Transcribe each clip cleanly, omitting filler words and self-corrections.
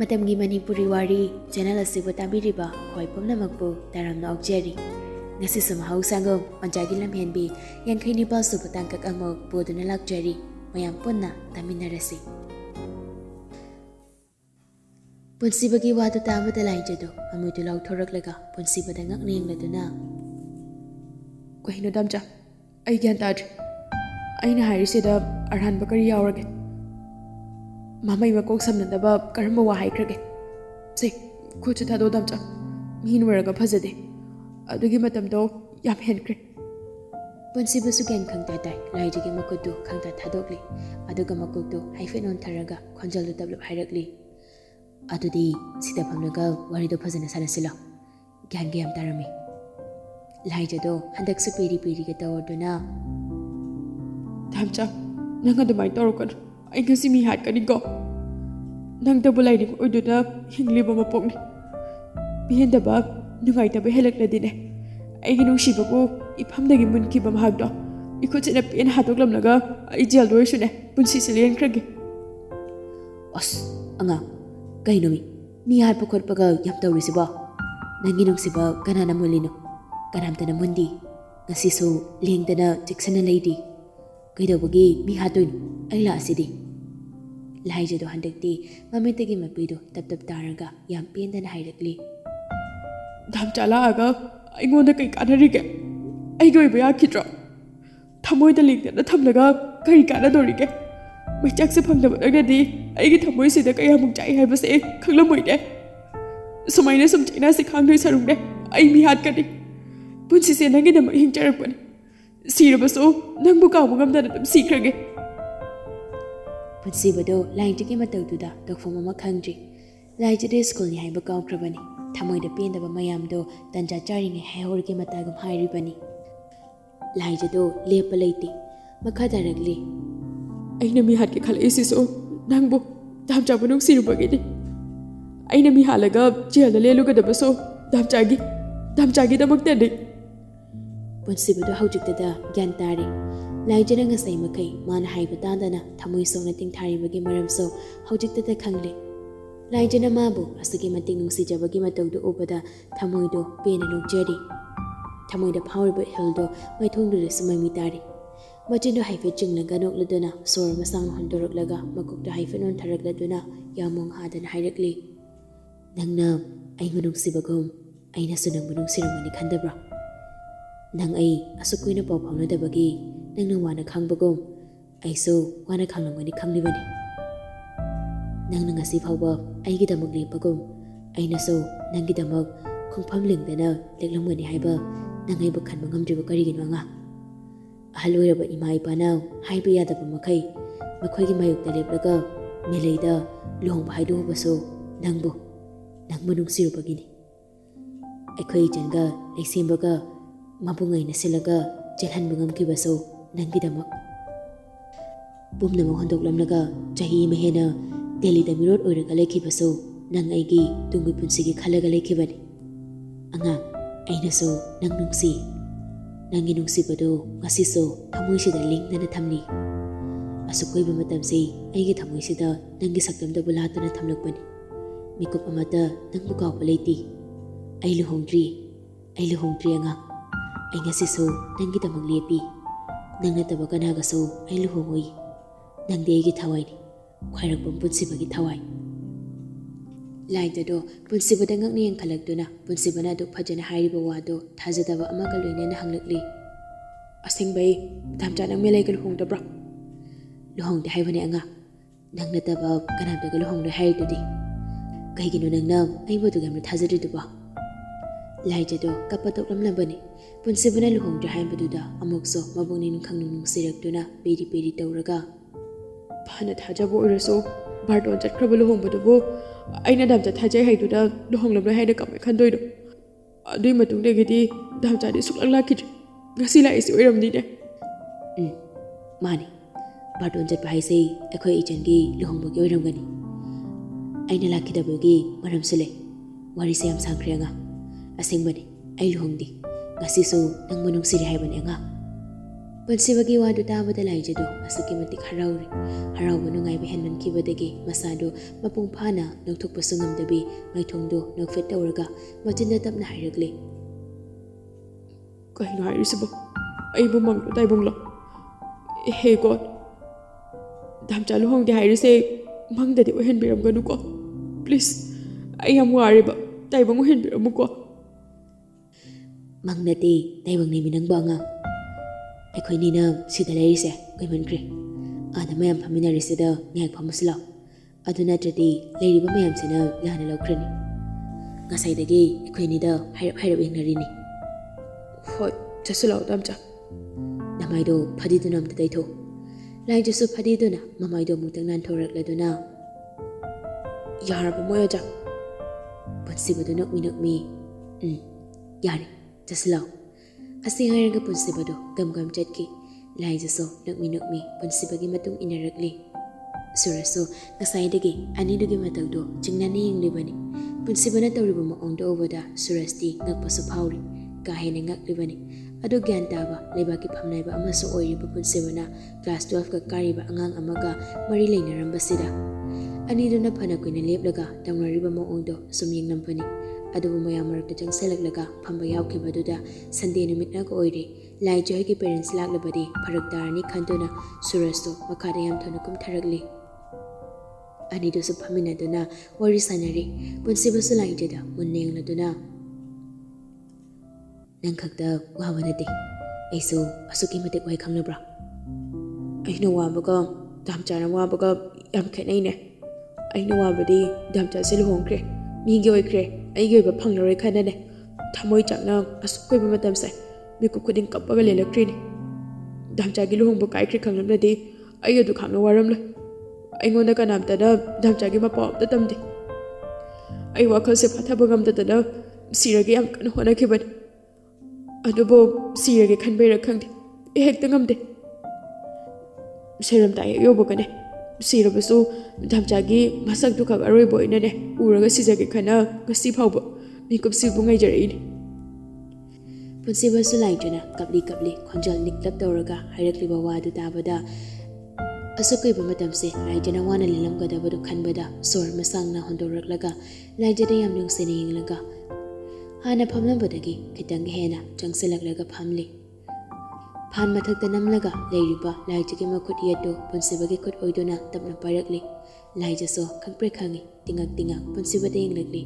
Matamgi Manipuri Wari channel asibu tabiriba khoi pumnamakpu taramna okjeri ngasi samahau sangom Ojagi Lamhenbi yankai nipal subu tangkak amok boduna lakjeri mayam punna taminarasi punsibagi wadu tabada laijado amudu lauthoraklaga punsibada ngakningladuna Kohino damcha ai gyan tadri aina hairisida arhan bakari yaurage Mamai makok samnadaba karamba wa haikrage se khochu thado damcha min waraga phajade adugi matamdo yam henkre punsibu sugen khangta tai laijigi makudu khangta thadokli aduga makokdu haifenon tharaga khonjaldu tablu hairakli adudi sida phamnaga warido phajana sanasila gyan ge am tarami laijado handak su peri peri ga tawduna damcha nanga dumai torokon ai ngasi mi hat kani go nang da bulai ni oiduna hingliba mapokni bienda ba nungai ta be helakladine ai gi nungshi babu iphamdagi munki bam hagdo ikochina pen hatoklam laga ai jel doi sune punsi selen krage as anga kainomi mi hat pokot paga yam tawrisi ba nangi nungsi ba kanana mulino kanamtana mundi ngasi so lengdana jiksana lady kaidobagi mi hatoin aila asidi laijado handakti mamitagi mapido tap taraga yam pendana hairakli damcha la aga aingonda kai kanarige ai goi ba yakitro thamoi da lingda thamlaga kai kana dorige mai chak se phangda badagadi ai gi thamoi sida kai amuk chai hai base khanglamoi de sumaina sum china se khangai sarung de ai mi hat kadi punsi se nangi da hing charapani sirabaso nangbu kaw ngamda dum sikrage punsibado laijigi matawduda dokfom ama khangdri laijide school ni haiba kawkrabani thamoida pendaba mayamdo tanja charinge haihorge matagum hairibani laijado lepa leiti makhadaragli aina mi hat ke khal esiso nangbu damcha bunung sirubagidi aina mi halaga jela leluga dabaso damchagi damakte de punsibado haujiktada gyan tari laijana ngasai makai mana haiba tandana thamoi sona tingtharibagi maramso haujiktada khangli laijana mabu asagi mating nungsijabagi matawdu ubada thamoido pena nokjari thamoida phawriba hildo maithongdu sumami tari machindo haife chinglaga nokladuna sor masang hondoraklaga makukta haife non tharakladuna yamong hadana hairakli nangna ai manungsibagum aina sunang manungsiramani khandabra nang ai asukuina paw phawnadabagi nang wana khangbagum aiso wana khanglamani khanglibani nang ngasi phawba aigi damak lepagum aina so nangi damak khongpham lingdana leklamgani haiba nang ai bakhan mangamdriba karigin wanga ahaloiraba ima ipana haiba yadaba makai makhoigi mayukta leplaga meleida lohongba haido baso nangbu nang manung sirubagini aikhoi janga leisembaga mabungai na silaga jelhan bangam ki baso nangi damak bumna mo hondoklamnaga chahi mehena Delhi da mirot oiraga lekhi baso nang aigi tungi punsigi khalaga lekhi bani anga aina so nang nungsi nangi nungsi bado ngasi so thamoi sida lingdana thamni asukoi ba matam sei aigi thamoi sida nangi saktam da bulatana thamlakbani mikup amata nang bukaw palaiti ai luhongdri anga ai ngasi so nangi tamang lepi nangna taba kanaga so ai luhongoi nangde aigi thawai ni khairakpam punsibagi thawai laidado punsibada ngakni yangkhalakduna punsibana du phajana hairiba wado thajadaba amaga loinena hanglakli asingbai damcha nang melai ka luhongdabra luhongde haibani anga nangna taba kanabdaga luhongde hairidudi kaigino nangna aibodu gamna thajadriduba laijado kapatoklamnabani punsibana luhongdre haibaduda amokso mabungni nungkhang nungsirakduna peri peri tawraga Phana thajabo iraso bardon chatkraba luhongbadubo aina damcha thajai haiduna luhonglamna haida kamai khandoido adui matungdagidi damcha di suklang lakidri ngasi laisi oiramni ne mani bardon chatpa haisei akhoi ichangi luhongbagi oiramgani aina lakidabagi maramsule wari se yam sangkhrenga asingbani ai luhongdi ngasi so nang manung siri haibani anga ꯄꯨꯟꯁꯤꯕꯒꯤ ꯋꯥꯗꯨ ꯇꯥꯕꯗ ꯂꯥꯏꯖꯗꯨ ꯑꯁꯨꯛꯀꯤ ꯃꯇꯤꯛ ꯍꯔꯥꯎꯔꯤ ꯍꯔꯥꯎꯕ ꯅꯨꯡꯉꯥꯏꯕ ꯍꯦꯟꯃꯟꯈꯤꯕꯗꯒꯤ ꯃꯁꯥꯗꯨ ꯃꯄꯨꯡ ꯐꯥꯅ ꯅꯣꯛꯊꯣꯛꯄꯁꯨ ꯉꯝꯗꯕꯤ ꯃꯩꯊꯣꯡꯗꯨ ꯅꯣꯛꯐꯦꯠ ꯇꯧꯔꯒ ꯃꯆꯤꯟꯗ ꯇꯞꯅ ꯍꯥꯏꯔꯛꯂꯤ ꯀꯩꯅꯣ ꯍꯥꯏꯔꯤꯁꯤꯕꯣ ꯑꯩꯕꯨ ꯃꯪꯂꯣ ꯇꯥꯏꯕꯪꯂꯣ ꯍꯦ ꯒꯣꯠ ꯙꯝꯆꯥ ꯂꯨꯍꯣꯡꯗꯦ ꯍꯥꯏꯔꯤꯁꯦ ꯃꯪꯗꯗꯤ ꯑꯣꯏꯍꯟꯕꯤꯔꯝꯒꯅꯨꯀꯣ ꯄ꯭ꯂꯤꯖ ꯑꯩ ꯌꯥꯝ ꯋꯥꯔꯤꯕ ꯇꯥꯏꯕꯪ ꯑꯣꯏꯍꯟꯕꯤꯔꯝꯃꯨꯀꯣ ꯃꯪ ꯅꯠꯇꯦ ꯇꯥꯏꯕꯪꯅꯦꯃꯤ ꯅꯪꯕꯨ ꯑꯉꯥꯡ ꯑꯩꯈꯣꯏꯅꯤꯅ ꯁꯤꯗ ꯂꯩꯔꯤꯁꯦ ꯀꯨꯏꯃꯟꯈ꯭ꯔꯦ ꯑꯥꯗ ꯃꯌꯥꯝ ꯐꯝꯃꯤꯟꯅꯔꯤꯁꯤꯗ ꯉꯥꯏꯍꯥꯛ ꯐꯝꯃꯨꯁꯤ ꯂꯥꯎ ꯑꯗꯨ ꯅꯠꯇ꯭ꯔꯗꯤ ꯂꯩꯔꯤꯕ ꯃꯌꯥꯝꯁꯤꯅ ꯂꯥꯟꯅ ꯂꯧꯈ꯭ꯔꯅꯤ ꯉꯁꯥꯏꯗꯒꯤ ꯑꯩꯈꯣꯏꯅꯤꯗ ꯍꯥꯏꯔꯞ ꯌꯦꯡꯅꯔꯤꯅꯤ ꯍꯣꯏ ꯆꯠꯁꯤ ꯂꯥꯎ ꯙꯝꯆꯥ ꯅꯃꯥꯏꯗꯣ ꯐꯗꯤꯗꯨꯅ ꯑꯝꯇ ꯇꯩꯊꯣ ꯂꯥꯏꯖꯁꯨ ꯐꯗꯤꯗꯨꯅ ꯃꯃꯥꯏꯗꯣ ꯑꯃꯨꯛꯇꯪ ꯅꯥꯟꯊꯣꯔꯛꯂꯗꯨꯅ ꯌꯥꯔꯕ ꯃꯣꯏ ꯑꯣꯖꯥ ꯄꯨꯟꯁꯤꯕꯗꯨ ꯅꯛꯃꯤ ꯌꯥꯔꯦ ꯆꯠꯁꯤ ꯂꯥꯎ ꯑꯁꯤ ꯍꯥꯏꯔꯒ ꯄꯨꯟꯁꯤꯕꯗꯨ ꯒꯝ ꯆꯠꯈꯤ ꯂꯥꯏꯖꯁꯨ ꯅꯛꯃꯤ ꯄꯨꯟꯁꯤꯕꯒꯤ ꯃꯇꯨꯡ ꯏꯟꯅꯔꯛꯂꯤ ꯁꯨꯔꯁꯁꯨ ꯉꯁꯥꯏꯗꯒꯤ ꯑꯅꯤꯗꯨꯒꯤ ꯃꯇꯧꯗꯣ ꯆꯤꯡꯅꯅ ꯌꯦꯡꯂꯤꯕꯅꯤ ꯄꯨꯟꯁꯤꯕꯅ ꯇꯧꯔꯤꯕ ꯃꯑꯣꯡꯗꯣ ꯎꯕꯗ ꯁꯨꯔꯁꯇꯤ ꯉꯛꯄꯁꯨ ꯐꯥꯎꯔꯤ ꯀꯥ ꯍꯦꯟꯅ ꯉꯛꯂꯤꯕꯅꯤ ꯑꯗꯨ ꯒ꯭ꯌꯥꯟ ꯇꯥꯕ ꯂꯩꯕꯥꯛꯀꯤ ꯐꯝꯅꯥꯏꯕ ꯑꯃꯁꯨ ꯑꯣꯏꯔꯤꯕ ꯄꯨꯟꯁꯤꯕꯅ ꯀ꯭ꯂꯥꯁ 12ꯀ ꯀꯥꯔꯤꯕ ꯑꯉꯥꯡ ꯑꯃꯒ ꯃꯔꯤ ꯂꯩꯅꯔꯝꯕꯁꯤꯗ ꯑꯅꯤꯗꯨꯅ ꯐꯅ ꯀꯨꯏꯅ ꯂꯦꯞꯂꯒ ꯇꯧꯅꯔꯤꯕ ꯃꯑꯣꯡꯗꯣ ꯁꯨꯝ ꯌꯦꯡꯂꯝꯕꯅꯤ ꯑꯗꯨꯕꯨ ꯃꯌꯥꯝ ꯃꯔꯛꯇ ꯆꯪꯁꯤꯜꯂꯛꯂꯒ ꯐꯝꯕ ꯌꯥꯎꯈꯤꯕꯗꯨꯗ ꯁꯟꯗꯦ ꯅꯨꯃꯤꯠꯅꯒ ꯑꯣꯏꯔꯦ ꯂꯥꯏꯖꯍꯣꯏꯒꯤ ꯄꯦꯔꯦꯟꯁ ꯂꯥꯛꯂꯕꯗꯤ ꯐꯔꯛ ꯇꯥꯔꯅꯤ ꯈꯟꯗꯨꯅ ꯁꯨꯔꯁꯇꯣ ꯃꯈꯥꯗ ꯌꯥꯝ ꯊꯨꯅ ꯀꯨꯝꯊꯔꯛꯂꯤ ꯑꯅꯤꯗꯨꯁꯨ ꯐꯝꯃꯤꯟꯅꯗꯨꯅ ꯋꯥꯔꯤ ꯁꯥꯟꯅꯔꯤ ꯄꯨꯟꯁꯤꯕꯁꯨ ꯂꯥꯏꯖꯗ ꯃꯨꯟꯅ ꯌꯦꯡꯂꯗꯨꯅ ꯅꯪ ꯈꯛꯇ ꯋꯥꯕ ꯅꯠꯇꯦ ꯑꯩꯁꯨ ꯑꯁꯨꯛꯀꯤ ꯃꯇꯤꯛ ꯋꯥꯏ ꯈꯪꯅꯕ꯭ꯔꯥ ꯑꯩꯅ ꯋꯥꯕꯒ ꯙꯝꯆꯥꯅ ꯋꯥꯕꯒ ꯌꯥꯝ ꯈꯦꯠꯅꯩꯅꯦ ꯑꯩꯅ ꯋꯥꯕꯗꯤ ꯙꯝꯆꯥꯁꯦ ꯂꯨꯍꯣꯡꯈ꯭ꯔꯦ ꯃꯤꯒꯤ ꯑꯣꯏꯈ꯭ꯔꯦ ꯑꯩꯒꯤ ꯑꯣꯏꯕ ꯐꯪꯂꯔꯣꯏ ꯈꯟꯅꯅꯦ ꯊꯃꯣꯏ ꯆꯥꯛꯅ ꯑꯁꯨꯛ ꯀꯨꯏꯕ ꯃꯇꯝꯁꯦ ꯃꯤꯀꯨꯞ ꯈꯨꯗꯤꯡ ꯀꯞꯄꯒ ꯂꯦꯜꯂꯛꯈ꯭ꯔꯤꯅꯤ ꯙꯝꯆꯥꯒꯤ ꯂꯨꯍꯣꯡꯕ ꯀꯥꯏꯈ꯭ꯔꯦ ꯈꯪꯂꯝꯂꯗꯤ ꯑꯩ ꯑꯗꯨ ꯈꯥꯡꯅ ꯋꯥꯔꯝꯂꯣꯏ ꯑꯩꯉꯣꯟꯗ ꯀꯅꯥꯝꯇꯅ ꯙꯝꯆꯥꯒꯤ ꯃꯄꯥꯎ ꯑꯝꯇ ꯇꯝꯗꯦ ꯑꯩ ꯋꯥꯈꯜꯁꯦ ꯐꯥꯊꯕ ꯉꯝꯗꯗꯅ ꯁꯤꯔꯒꯦ ꯌꯥꯝ ꯀꯟꯅ ꯍꯣꯠꯅꯈꯤꯕꯅꯤ ꯑꯗꯨꯕꯨ ꯁꯤꯔꯒꯦ ꯈꯟꯕꯩꯔ ꯈꯪꯗꯦ ꯍꯦꯛꯇ ꯉꯝꯗꯦ ꯁꯦꯔꯝꯇꯥꯏ ꯍꯦꯛ ꯌꯧꯕꯒꯅꯦ ꯁꯤꯔꯕꯁꯨ ꯙꯝꯆꯥꯒꯤ ꯃꯁꯛꯇꯨ ꯈꯛ ꯑꯔꯣꯏꯕ ꯑꯣꯏꯅꯅꯦ ꯎꯔꯒ ꯁꯤꯖꯒꯦ ꯈꯟꯅ ꯉꯁꯤ ꯐꯥꯎꯕ ꯃꯤꯀꯨꯞꯁꯤꯕꯨ ꯉꯥꯏꯖꯔꯛꯏꯅꯤ ꯄꯨꯟꯁꯤꯕꯁꯨ ꯂꯥꯏꯖꯅ ꯀꯞꯂꯤ ꯈꯣꯟꯖꯦꯜ ꯅꯤꯛꯂꯞ ꯇꯧꯔꯒ ꯍꯥꯏꯔꯛꯂꯤꯕ ꯋꯥꯗꯨ ꯇꯥꯕꯗ ꯑꯁꯨꯛ ꯀꯨꯏꯕ ꯃꯇꯝꯁꯦ ꯂꯥꯏꯖꯅ ꯋꯥꯅ ꯂꯦꯜꯂꯝꯒꯗꯕꯗꯨ ꯈꯟꯕꯗ ꯁꯣꯔ ꯃꯁꯥꯡꯅ ꯍꯣꯟꯗꯣꯔꯛꯂꯒ ꯂꯥꯏꯖꯗ ꯌꯥꯝ ꯅꯨꯡꯁꯤꯅ ꯌꯦꯡꯂꯒ ꯍꯥꯟꯅ ꯐꯝꯂꯝꯕꯗꯒꯤ ꯈꯤꯇꯪ ꯍꯦꯟꯅ ꯆꯪꯁꯤꯜꯂꯛꯂꯒ ꯐꯝꯂꯤ ꯐꯥꯟ ꯃꯊꯛꯇ ꯅꯝꯂꯒ ꯂꯩꯔꯤꯕ ꯂꯥꯏꯖꯒꯤ ꯃꯈꯨꯠ ꯌꯦꯠꯇꯨ ꯄꯨꯟꯁꯤꯕꯒꯤ ꯈꯨꯠ ꯑꯣꯏꯗꯨꯅ ꯇꯞꯅ ꯄꯥꯏꯔꯛꯂꯤ ꯂꯥꯏꯖꯁꯨ ꯈꯪꯄ꯭ꯔꯦꯛ ꯈꯪꯉꯤ ꯇꯤꯡꯉꯛ ꯄꯨꯟꯁꯤꯕꯗ ꯌꯦꯡꯂꯛꯂꯤ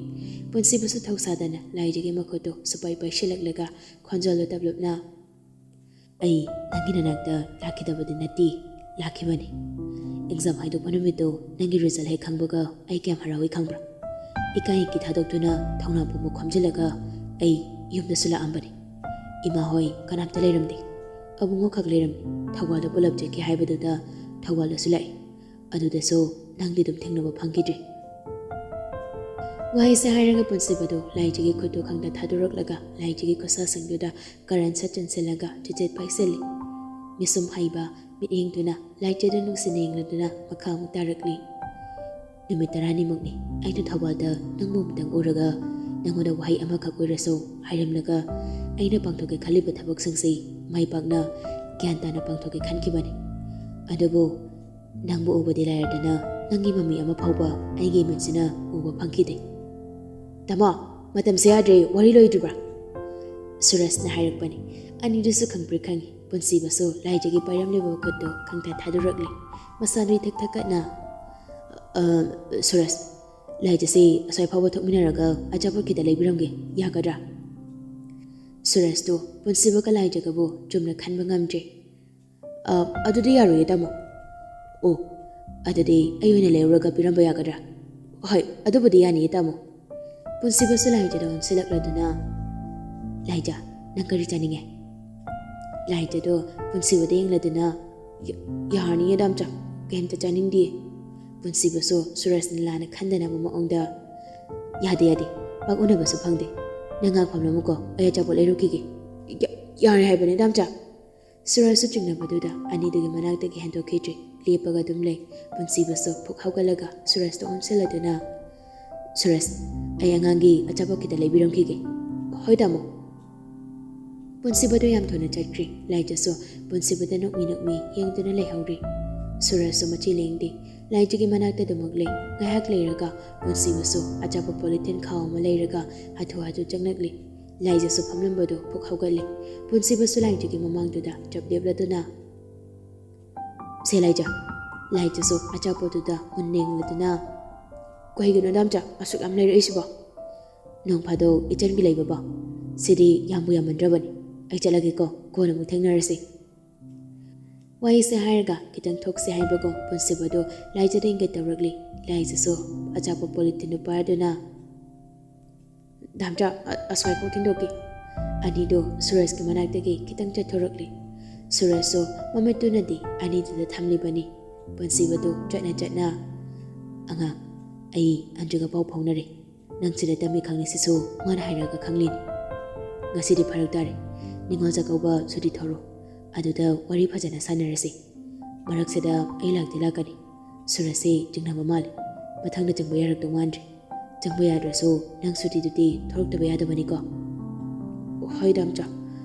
ꯄꯨꯟꯁꯤꯕꯁꯨ ꯊꯧꯁꯥꯗꯅ ꯂꯥꯏꯖꯒꯤ ꯃꯈꯨꯠꯇꯨ ꯁꯨꯄꯥꯏ ꯄꯥꯏꯁꯤꯜꯂꯛꯂꯒ ꯈꯣꯟꯖꯦꯜꯗꯨ ꯇꯞꯂꯞꯅ ꯑꯩ ꯅꯪꯒꯤ ꯅꯅꯥꯛꯇ ꯂꯥꯛꯈꯤꯗꯕꯗꯤ ꯅꯠꯇꯦ ꯂꯥꯛꯈꯤꯕꯅꯤ ꯑꯦꯛꯖꯥꯝ ꯍꯥꯏꯗꯣꯛꯄ ꯅꯨꯃꯤꯠꯇꯨ ꯅꯪꯒꯤ ꯔꯤꯖꯜ ꯍꯦꯛ ꯈꯪꯕꯒ ꯑꯩ ꯀꯌꯥꯝ ꯍꯔꯥꯎꯏ ꯈꯪꯕ꯭ꯔꯥ ꯏꯀꯥꯏꯒꯤ ꯊꯥꯗꯣꯛꯇꯨꯅ ꯊꯧꯅꯥ ꯄꯨꯝꯕ ꯈꯣꯝꯖꯤꯜꯂꯒ ꯑꯩ ꯌꯨꯝꯗꯁꯨ ꯂꯥꯛꯑꯝꯕꯅꯤ ꯏꯃꯥ ꯍꯣꯏ ꯀꯅꯥꯝꯇ ꯂꯩꯔꯝꯗꯦ ꯑꯕꯨꯡꯉꯣ ꯈꯛ ꯂꯩꯔꯝꯃꯤ ꯊꯧꯕꯥꯜꯗ ꯄꯨꯂꯞ ꯆꯠꯀꯦ ꯍꯥꯏꯕꯗꯨꯗ ꯊꯧꯕꯥꯜꯗꯁꯨ ꯂꯥꯛꯏ ꯑꯗꯨꯗꯁꯨ ꯅꯪꯗꯤ ꯑꯗꯨꯝ ꯊꯦꯡꯅꯕ ꯐꯪꯈꯤꯗ꯭ꯔꯦ ꯋꯥꯍꯩꯁꯦ ꯍꯥꯏꯔꯒ ꯄꯨꯟꯁꯤꯕꯗꯨ ꯂꯥꯏꯖꯒꯤ ꯈꯨꯠꯇꯨ ꯈꯪꯗ ꯊꯥꯗꯣꯔꯛꯂꯒ ꯂꯥꯏꯖꯒꯤ ꯈꯨꯠꯁꯥꯁꯤꯡꯗꯨꯗ ꯀꯔꯟ ꯁꯠ ꯆꯟꯁꯤꯜꯂꯒ ꯆꯤꯆꯦꯠ ꯄꯥꯏꯁꯤꯜꯂꯤ ꯃꯤꯁꯨꯝ ꯍꯩꯕ ꯃꯤꯠꯌꯦꯡꯗꯨꯅ ꯂꯥꯏꯖꯗ ꯅꯨꯡꯁꯤꯅ ꯌꯦꯡꯂꯗꯨꯅ ꯃꯈꯥ ꯑꯃꯨꯛ ꯇꯥꯔꯛꯂꯤ ꯅꯨꯃꯤꯠ 10ꯅꯤꯃꯨꯛꯅꯤ ꯑꯩꯅ ꯊꯧꯕꯥꯜꯗ ꯅꯪꯕꯨ ꯑꯃꯨꯛꯇꯪ ꯎꯔꯒ ꯅꯪꯉꯣꯟꯗ ꯋꯥꯍꯩ ꯑꯃꯈꯛ ꯑꯣꯏꯔꯁꯨ ꯍꯥꯏꯔꯝꯂꯒ ꯑꯩꯅ ꯄꯥꯡꯊꯣꯛꯀꯦ ꯈꯜꯂꯤꯕ ꯊꯕꯛꯁꯤꯡꯁꯤ ꯃꯥꯏ ꯄꯥꯛꯅ ꯒ꯭ꯌꯥꯟ ꯇꯥꯅ ꯄꯥꯡꯊꯣꯛꯀꯦ ꯈꯟꯈꯤꯕꯅꯤ ꯑꯗꯨꯕꯨ ꯅꯪꯕꯨ ꯎꯕꯗꯤ ꯂꯥꯏꯔꯗꯅ ꯅꯪꯒꯤ ꯃꯃꯤ ꯑꯃ ꯐꯥꯎꯕ ꯑꯩꯒꯤ ꯃꯤꯠꯁꯤꯅ ꯎꯕ ꯐꯪꯈꯤꯗꯦ ꯇꯥꯃꯣ ꯃꯇꯝꯁꯦ ꯌꯥꯗ꯭ꯔꯦ ꯋꯥꯔꯤ ꯂꯣꯏꯗ꯭ꯔꯤꯕ꯭ꯔꯥ ꯁꯨꯔꯁꯅ ꯍꯥꯏꯔꯛꯄꯅꯤ ꯑꯅꯤꯗꯨꯁꯨ ꯈꯪꯄ꯭ꯔꯦꯛ ꯈꯪꯉꯤ ꯄꯨꯟꯁꯤꯕꯁꯨ ꯂꯥꯏꯖꯒꯤ ꯄꯥꯏꯔꯝꯂꯤꯕ ꯈꯨꯠꯇꯨ ꯈꯪꯊꯥ ꯊꯥꯗꯣꯔꯛꯂꯤ ꯃꯁꯥꯗꯨ ꯏꯊꯛ ꯊꯛꯀꯠꯅ ꯁꯨꯔꯁ ꯂꯥꯏꯖꯁꯤ ꯑꯁ꯭ꯋꯥꯏ ꯐꯥꯎꯕ ꯊꯣꯛꯃꯤꯟꯅꯔꯒ ꯑꯆꯥꯄꯣꯠ ꯈꯤꯇ ꯂꯩꯕꯤꯔꯝꯒꯦ ꯌꯥꯒꯗ꯭ꯔꯥ ꯁꯨꯔꯁꯇꯨ ꯄꯨꯟꯁꯤꯕꯒ ꯂꯥꯏꯖꯒꯕꯨ ꯆꯨꯝꯅ ꯈꯟꯕ ꯉꯝꯗ꯭ꯔꯦ ꯑꯗꯨꯗꯤ ꯌꯥꯔꯣꯏꯌꯦ ꯇꯥꯃꯣ ꯑꯣ ꯑꯗꯨꯗꯤ ꯑꯩ ꯑꯣꯏꯅ ꯂꯩꯔꯨꯔꯒ ꯄꯤꯔꯝꯕ ꯌꯥꯒꯗ꯭ꯔꯥ ꯍꯣꯏ ꯑꯗꯨꯕꯨꯗꯤ ꯌꯥꯅꯤꯌꯦ ꯇꯥꯃꯣ ꯄꯨꯟꯁꯤꯕꯁꯨ ꯂꯥꯏꯖꯗ ꯑꯣꯟꯁꯤꯜꯂꯛꯂꯗꯨꯅ ꯂꯥꯏꯖ ꯅꯪ ꯀꯔꯤ ꯆꯥꯅꯤꯡꯉꯦ ꯂꯥꯏꯖꯗꯣ ꯄꯨꯟꯁꯤꯕꯗ ꯌꯦꯡꯂꯗꯨꯅ ꯌꯥꯔꯅꯤꯌꯦ ꯗꯥꯝꯆꯥ ꯀꯩꯝꯇ ꯆꯥꯅꯤꯡꯗꯤꯌꯦ ꯄꯨꯟꯁꯤꯕꯁꯨ ꯁꯨꯔꯁꯅ ꯂꯥꯟꯅ ꯈꯟꯗꯅꯕ ꯃꯑꯣꯡꯗ ꯌꯥꯗꯦ ꯄꯥꯛ ꯎꯅꯕꯁꯨ ꯐꯪꯗꯦ ꯅꯪ ꯉꯥꯛ ꯐꯝꯂꯝꯃꯨꯀꯣ ꯑꯩ ꯑꯆꯥꯄꯣꯠ ꯂꯩꯔꯨꯈꯤꯒꯦ ꯌꯥꯔꯦ ꯍꯥꯏꯕꯅꯤ ꯗꯥꯝꯆꯥ ꯁꯨꯔꯁꯁꯨ ꯆꯤꯡꯅꯕꯗꯨꯗ ꯑꯅꯤꯗꯨꯒꯤ ꯃꯅꯥꯛꯇꯒꯤ ꯍꯦꯟꯗꯣꯛꯈꯤꯗ꯭ꯔꯤ ꯂꯦꯞꯄꯒ ꯑꯗꯨꯝ ꯂꯩ ꯄꯨꯟꯁꯤꯕꯁꯨ ꯐꯨꯛ ꯍꯧꯒꯠꯂꯒ ꯁꯨꯔꯁꯇ ꯑꯣꯟꯁꯤꯜꯂꯗꯨꯅ ꯁꯨꯔꯁ ꯑꯩ ꯑꯉꯥꯡꯒꯤ ꯑꯆꯥꯄꯣꯠ ꯈꯤꯇ ꯂꯩꯕꯤꯔꯝꯈꯤꯒꯦ ꯍꯣꯏ ꯇꯥꯃꯣ ꯄꯨꯟꯁꯤꯕꯗꯨ ꯌꯥꯝ ꯊꯨꯅ ꯆꯠꯈ꯭ꯔꯤ ꯂꯥꯏꯖꯁꯨ ꯄꯨꯟꯁꯤꯕꯗ ꯅꯣꯛꯃꯤ ꯌꯦꯡꯗꯨꯅ ꯂꯩꯍꯧꯔꯤ ꯁꯨꯔꯖꯁꯨ ꯃꯆꯤ ꯂꯦꯡꯗꯦ ꯂꯥꯏꯖꯒꯤ ꯃꯅꯥꯛꯇ ꯑꯗꯨꯃꯛ ꯂꯩ ꯉꯥꯏꯍꯥꯛ ꯂꯩꯔꯒ ꯄꯨꯟꯁꯤꯕꯁꯨ ꯑꯆꯥꯄꯣꯠ ꯄꯣꯂꯤꯊꯤꯟ ꯈꯥꯎ ꯑꯃ ꯂꯩꯔꯒ ꯍꯥꯊꯨ ꯆꯪꯂꯛꯂꯤ ꯂꯥꯏꯖꯁꯨ ꯐꯝꯂꯝꯕꯗꯨ ꯄꯨꯛ ꯍꯧꯒꯠꯂꯤ ꯄꯨꯟꯁꯤꯕꯁꯨ ꯂꯥꯏꯖꯒꯤ ꯃꯃꯥꯡꯗꯨꯗ ꯆꯞ ꯂꯦꯞꯂꯗꯨꯅ ꯁꯦ ꯂꯥꯏꯖꯁꯨ ꯑꯆꯥꯄꯣꯠꯇꯨꯗ ꯃꯨꯟꯅ ꯌꯦꯡꯂꯗꯨꯅ ꯀꯩꯒꯤꯅꯣ ꯗꯥꯝꯆꯥ ꯑꯁꯨꯛ ꯌꯥꯝ ꯂꯩꯔꯛꯏꯁꯤꯕꯣ ꯅꯣꯡ ꯐꯥꯗꯣꯛ ꯏꯆꯟꯒꯤ ꯂꯩꯕꯕꯣ ꯁꯤꯗꯤ ꯌꯥꯝꯕꯨ ꯌꯥꯝꯃꯟꯗ꯭ꯔꯕꯅꯤ ꯑꯩ ꯆꯠꯂꯒꯦꯀꯣ ꯀꯣꯟꯅ ꯑꯃꯨꯛ ꯊꯦꯡꯅꯔꯁꯤ ꯋꯥꯍꯩꯁꯦ ꯍꯥꯏꯔꯒ ꯈꯤꯇꯪ ꯊꯣꯛꯁꯦ ꯍꯥꯏꯕꯒꯨꯝ ꯄꯨꯟꯁꯤꯕꯗꯨ ꯂꯥꯏꯖꯗ ꯏꯪꯒꯠ ꯇꯧꯔꯛꯂꯤ ꯂꯥꯏꯖꯁꯨ ꯑꯆꯥꯄꯣꯠ ꯄꯣꯂꯤꯊꯤꯟꯗꯨ ꯄꯥꯏꯗꯨꯅ ꯗꯥꯝꯆꯥ ꯑꯁ꯭ꯋꯥꯏꯐꯥꯎ ꯊꯤꯟꯗꯣꯛꯈꯤ ꯑꯅꯤꯗꯨ ꯁꯨꯔꯖꯀꯤ ꯃꯅꯥꯛꯇꯒꯤ ꯈꯤꯇꯪ ꯆꯠꯊꯣꯔꯛꯂꯤ ꯁꯨꯔꯖꯁꯨ ꯃꯃꯤꯠꯇꯨꯅꯗꯤ ꯑꯅꯤꯗꯨꯗ ꯊꯝꯂꯤꯕꯅꯤ ꯄꯨꯟꯁꯤꯕꯗꯨ ꯆꯠꯅ ꯑꯉꯥꯡ ꯑꯩ ꯑꯟꯖꯨꯒ ꯄꯥꯎ ꯐꯥꯎꯅꯔꯦ ꯅꯪ ꯁꯤꯗ ꯇꯝꯃꯤ ꯈꯪꯂꯤꯁꯤꯁꯨ ꯃꯥꯅ ꯍꯥꯏꯔꯒ ꯈꯪꯂꯤꯅꯤ ꯉꯁꯤꯗꯤ ꯐꯔꯛ ꯇꯥꯔꯦ ꯅꯤꯡꯉꯣꯜ ꯆꯥꯛꯀꯧꯕ ꯁꯨꯇꯤ ꯊꯧꯔꯣ ꯑꯗꯨꯗ ꯋꯥꯔꯤ ꯐꯖꯅ ꯁꯥꯟꯅꯔꯁꯤ ꯃꯔꯛꯁꯤꯗ ꯑꯩ ꯂꯥꯛꯀꯅꯤ ꯁꯨꯔꯖꯁꯤ ꯆꯤꯡꯅꯕ ꯃꯥꯜꯂꯤ ꯃꯊꯪꯗ ꯆꯪꯕ ꯌꯥꯔꯛꯇꯧ ꯃꯥꯟꯗ꯭ꯔꯦ ꯆꯪꯕ ꯌꯥꯗ꯭ꯔꯁꯨ ꯅꯪ ꯁꯨꯇꯤꯗꯨꯗꯤ ꯊꯧꯔꯛꯇꯕ ꯌꯥꯗꯕꯅꯤꯀꯣ ꯍꯣꯏ ꯗꯥꯝꯆꯥ